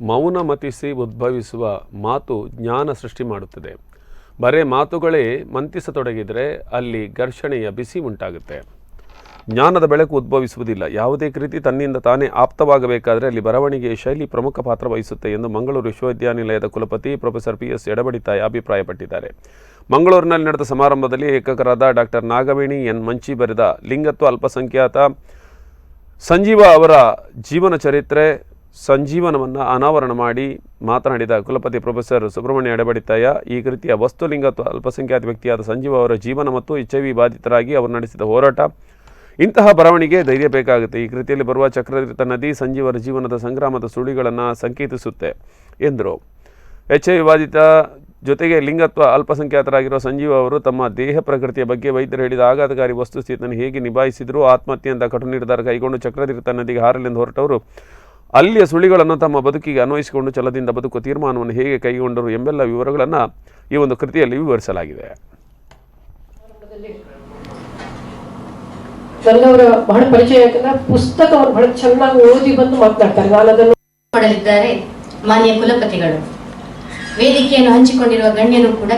ಮೌನ ಮತಿಸಿ ಉದ್ಭವಿಸುವ ಮಾತು ಜ್ಞಾನ ಸೃಷ್ಟಿ ಮಾಡುತ್ತದೆ. ಬರೇ ಮಾತುಗಳೇ ಮಂತಿಸತೊಡಗಿದರೆ ಅಲ್ಲಿ ಘರ್ಷಣೆಯ ಬಿಸಿ ಉಂಟಾಗುತ್ತೆ. ಜ್ಞಾನದ ಬೆಳಕು ಉದ್ಭವಿಸುವುದಿಲ್ಲ. ಯಾವುದೇ ಕೃತಿ ತನ್ನಿಂದ ತಾನೇ ಆಪ್ತವಾಗಬೇಕಾದರೆ ಅಲ್ಲಿ ಬರವಣಿಗೆಯ ಶೈಲಿ ಪ್ರಮುಖ ಪಾತ್ರ ವಹಿಸುತ್ತೆ ಎಂದು ಮಂಗಳೂರು ವಿಶ್ವವಿದ್ಯಾನಿಲಯದ ಕುಲಪತಿ ಪ್ರೊಫೆಸರ್ PS ಎಡಬಡಿತಾಯ ಅಭಿಪ್ರಾಯಪಟ್ಟಿದ್ದಾರೆ. ಮಂಗಳೂರಿನಲ್ಲಿ ನಡೆದ ಸಮಾರಂಭದಲ್ಲಿ ಲೇಖಕರಾದ ಡಾಕ್ಟರ್ ನಾಗವೇಣಿ ಎನ್ ಮಂಚಿ ಬರೆದ ಲಿಂಗತ್ವ ಅಲ್ಪಸಂಖ್ಯಾತ ಸಂಜೀವ ಅವರ ಜೀವನ ಚರಿತ್ರೆ ಸಂಜೀವನವನ್ನು ಅನಾವರಣ ಮಾಡಿ ಮಾತನಾಡಿದ ಕುಲಪತಿ ಪ್ರೊಫೆಸರ್ ಸುಬ್ರಹ್ಮಣ್ಯ ಎಡಬಡಿತಾಯ, ಈ ಕೃತಿಯ ವಸ್ತು ಲಿಂಗತ್ವ ಅಲ್ಪಸಂಖ್ಯಾತ ವ್ಯಕ್ತಿಯಾದ ಸಂಜೀವ ಅವರ ಜೀವನ ಮತ್ತು HIV ಬಾಧಿತರಾಗಿ ಅವರು ನಡೆಸಿದ ಹೋರಾಟ. ಇಂತಹ ಬರವಣಿಗೆ ಧೈರ್ಯ ಬೇಕಾಗುತ್ತೆ. ಈ ಕೃತಿಯಲ್ಲಿ ಬರುವ ಚಕ್ರತೀರ್ಥ ನದಿ ಸಂಜೀವರ ಜೀವನದ ಸಂಗ್ರಾಮದ ಸುಳಿಗಳನ್ನು ಸಂಕೇತಿಸುತ್ತೆ ಎಂದರು. HIV ಬಾಧಿತ ಜೊತೆಗೆ ಲಿಂಗತ್ವ ಅಲ್ಪಸಂಖ್ಯಾತರಾಗಿರುವ ಸಂಜೀವ ಅವರು ತಮ್ಮ ದೇಹ ಪ್ರಕೃತಿಯ ಬಗ್ಗೆ ವೈದ್ಯರು ಹೇಳಿದ ಆಘಾತಕಾರಿ ವಸ್ತುಸ್ಥಿತಿಯನ್ನು ಹೇಗೆ ನಿಭಾಯಿಸಿದ್ರು, ಆತ್ಮಹತ್ಯೆಯಿಂದ ಕಠಿಣ ನಿರ್ಧಾರ ಕೈಗೊಂಡು ಚಕ್ರತೀರ್ಥ ನದಿಗೆ ಹಾರಲೆಂದು ಹೊರಟವರು ಅಲ್ಲಿಯ ಸುಳಿಗಳನ್ನು ತಮ್ಮ ಬದುಕಿಗೆ ಅನ್ವಯಿಸಿಕೊಂಡು ಛಲದಿಂದ ಬದುಕುವ ತೀರ್ಮಾನವನ್ನು ಹೇಗೆ ಕೈಗೊಂಡರು ಎಂಬೆಲ್ಲ ವಿವರಗಳನ್ನು ಈ ಒಂದು ಕೃತಿಯಲ್ಲಿ ವಿವರಿಸಲಾಗಿದೆ. ನನ್ನವರ ಬಹಳ ಪರಿಚಯ ಯಾಕಂದ್ರೆ ಪುಸ್ತಕವನ್ನು ಬಹಳ ಚೆನ್ನಾಗಿ ಓದಿ ಬಂದು ಮಾತನಾಡ್ತಾರೆ. ನಾನು ಅದನ್ನು ಮಾಡಲಿದ್ದಾರೆ ಮಾನ್ಯ ಕುಲಪತಿಗಳು. ವೇದಿಕೆಯನ್ನು ಹಂಚಿಕೊಂಡಿರುವ ಗಣ್ಯರು ಕೂಡ